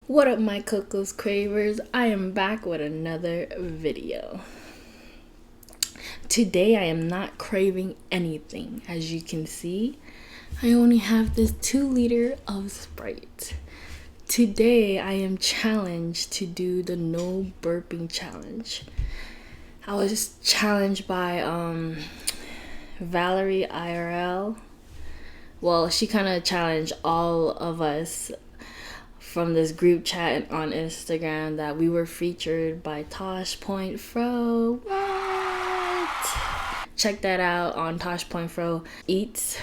What up, my cocos cravers? I am back with another video. Today I am not craving anything. As you can see, I only have this 2-liter of Sprite. Today I am challenged to do the no burping challenge. I was challenged by Valerie IRL. Well, she kind of challenged all of us from this group chat on Instagram that we were featured by ToshpointfroEats. What? Check that out on ToshpointfroEats.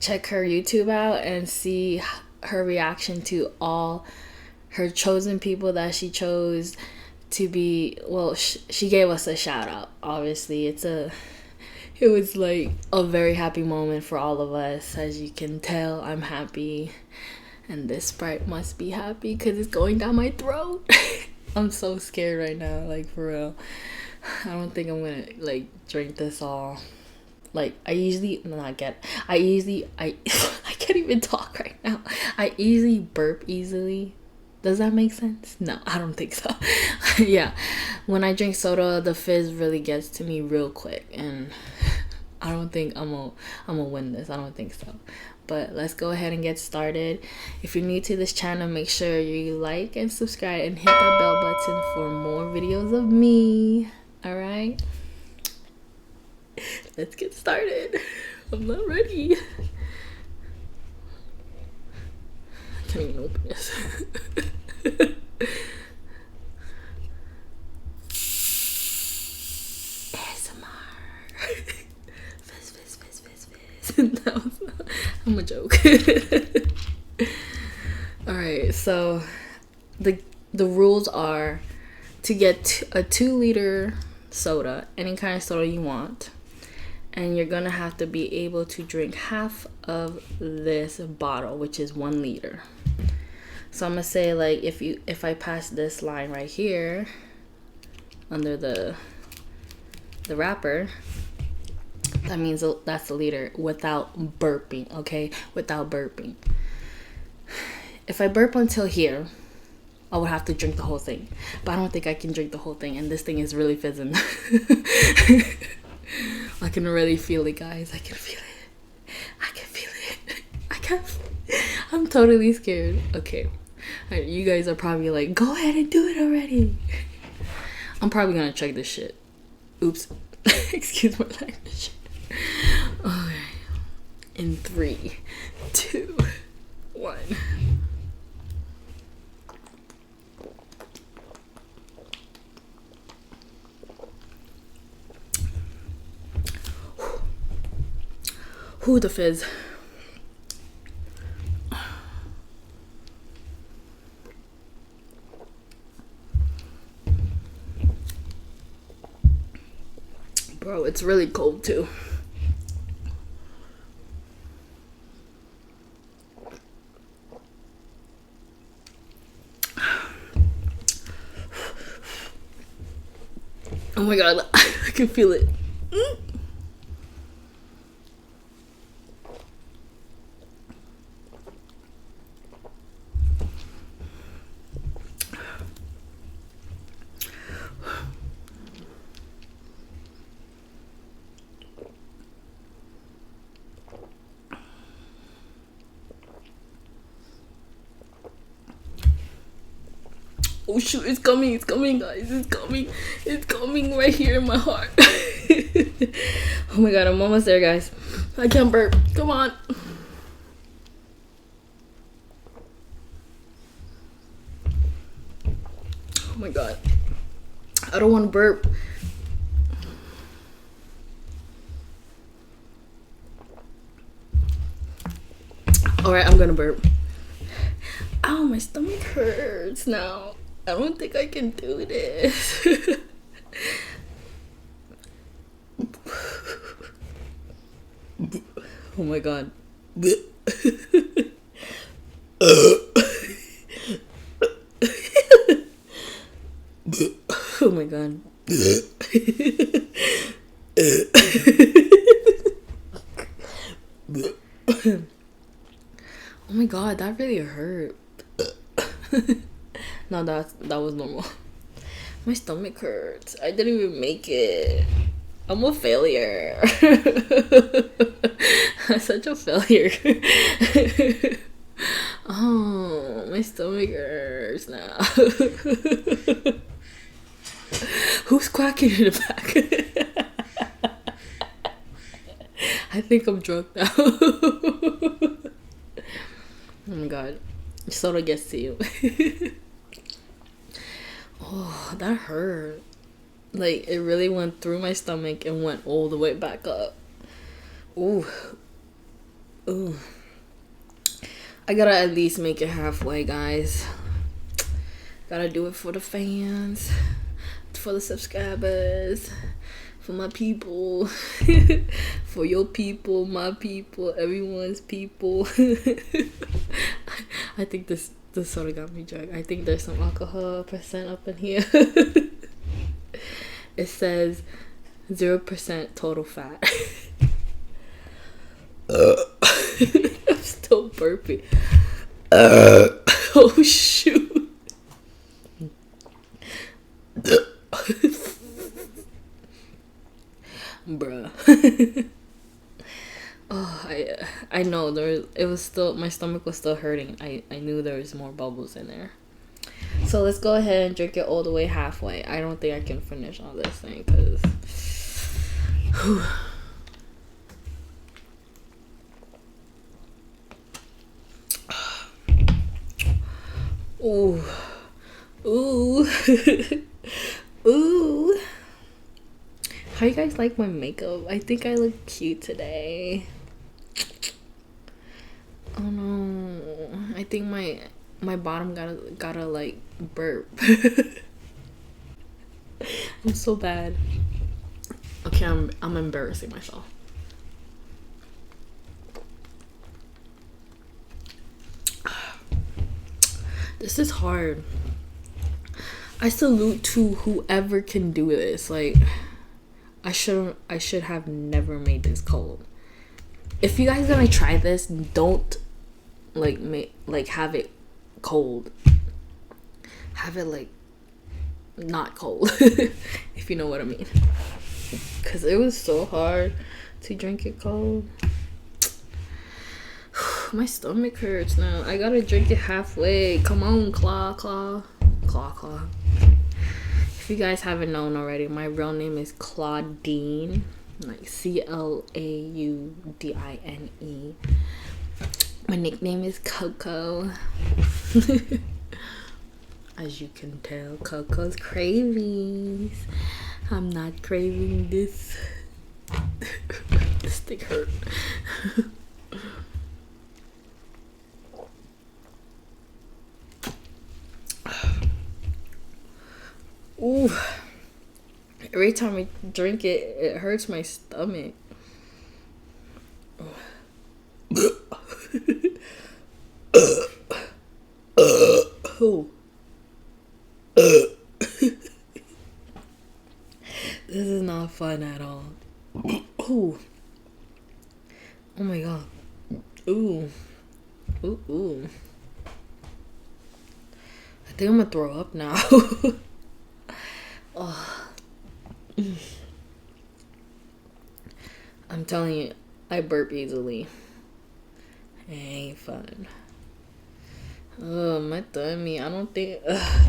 Check her YouTube out and see her reaction to all her chosen people that she chose to be. Well, she gave us a shout out. Obviously, it was like a very happy moment for all of us. As you can tell, I'm happy. And this Sprite must be happy because it's going down my throat. I'm so scared right now, like for real. I don't think I'm gonna like drink this all. Like I can't even talk right now. I easily burp easily. Does that make sense? No, I don't think so. Yeah, when I drink soda, the fizz really gets to me real quick, and I don't think I'm gonna win this. I don't think so. But let's go ahead and get started. If you're new to this channel, make sure you like and subscribe and hit that bell button for more videos of me. All right, let's get started. I'm not ready. I can't even open this. ASMR. Fizz, fizz, fizz, fizz, fizz. That was I'm a joke. All right, so the rules are to get a 2-liter soda, any kind of soda you want, and you're gonna have to be able to drink half of this bottle, which is 1 liter. So I'm gonna say, like, if I pass this line right here under the wrapper, that means that's a liter without burping, okay? Without burping. If I burp until here, I would have to drink the whole thing. But I don't think I can drink the whole thing, and this thing is really fizzing. I can already feel it, guys. I can feel it. I can feel it. I'm totally scared. Okay. Right, you guys are probably like, go ahead and do it already. I'm probably gonna check this shit. Oops. Excuse my language. Okay. In 3, 2, 1. Who the fizz? Bro, it's really cold too. Oh my god, I can feel it. Oh shoot, it's coming, guys, it's coming right here in my heart. Oh my god, I'm almost there, guys. I can't burp, come on. Oh my god, I don't want to burp. Alright, I'm gonna burp. Ow, my stomach hurts now. I don't think I can do this. Oh my god. Oh my god. Oh my god, that really hurt. No, that was normal. My stomach hurts. I didn't even make it. I'm a failure. I'm such a failure. Oh, my stomach hurts now. Who's quacking in the back? I think I'm drunk now. Oh my god. Soda gets to you. Oh, that hurt. Like, it really went through my stomach and went all the way back up. Ooh. Ooh. I gotta at least make it halfway, guys. Gotta do it for the fans, for the subscribers, for my people, for your people, my people, everyone's people. I think this soda got me drunk. I think there's some alcohol percent up in here. It says 0% total fat. I'm still burping. Oh shoot. Bruh. Oh, I know it was still, my stomach was still hurting. I knew there was more bubbles in there. So let's go ahead and drink it all the way halfway. I don't think I can finish all this thing because ooh. Ooh. Ooh. How you guys like my makeup? I think I look cute today. Oh no. I think my bottom gotta like burp. I'm so bad. Okay, I'm embarrassing myself. This is hard. I salute to whoever can do this. Like, I should have never made this cold. If you guys gonna try this, don't have it cold. Have it like not cold. If you know what I mean. Cause it was so hard to drink it cold. My stomach hurts now. I gotta drink it halfway. Come on, claw. If you guys haven't known already, my real name is Claudine, like Claudine. My nickname is Coco. As you can tell, Coco's cravings. I'm not craving this. This thing hurt. Ooh. Every time I drink it, it hurts my stomach. Ooh. This is not fun at all. Ooh. Oh my god. Ooh. Ooh. I think I'm gonna throw up now. Oh. I'm telling you, I burp easily. It ain't fun. Oh, my tummy. I don't think...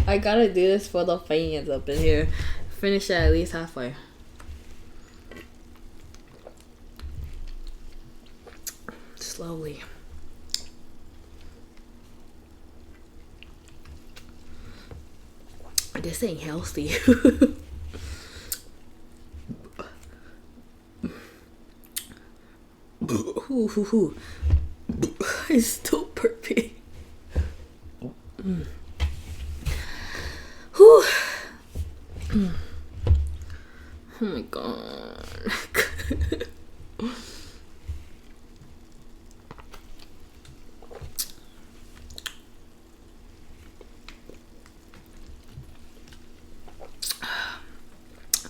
I gotta do this for the fans up in here. Finish it at least halfway. Slowly. This ain't healthy. It's still burping. Oh my god.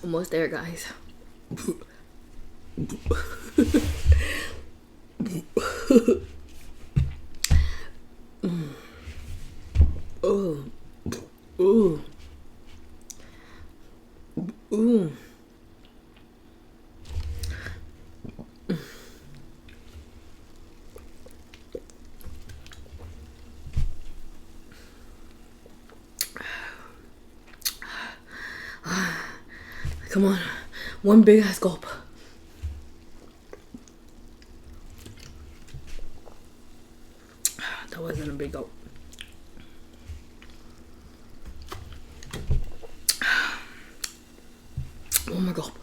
Almost there, guys. Ooh. Ooh. Ooh. Come on. One big ass gulp. That wasn't a big gulp. One more gulp.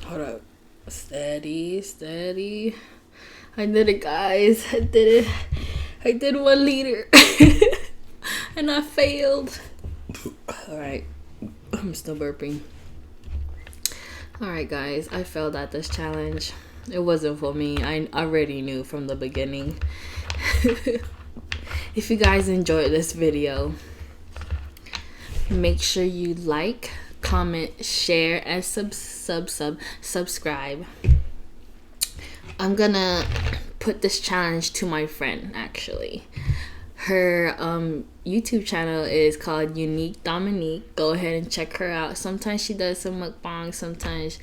Hold up. Steady, steady. I did it, guys. I did it. I did 1 liter. And I failed. Alright. I'm still burping. Alright, guys. I failed at this challenge. It wasn't for me. I already knew from the beginning. If you guys enjoyed this video, make sure you like, comment, share, and subscribe. I'm gonna put this challenge to my friend, actually. Her YouTube channel is called UniqueDominique. Go ahead and check her out. Sometimes she does some mukbang, sometimes,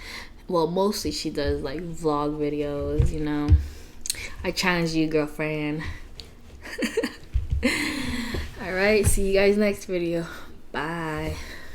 well, mostly she does like vlog videos, you know. I challenge you, girlfriend. Alright, see you guys next video. Bye.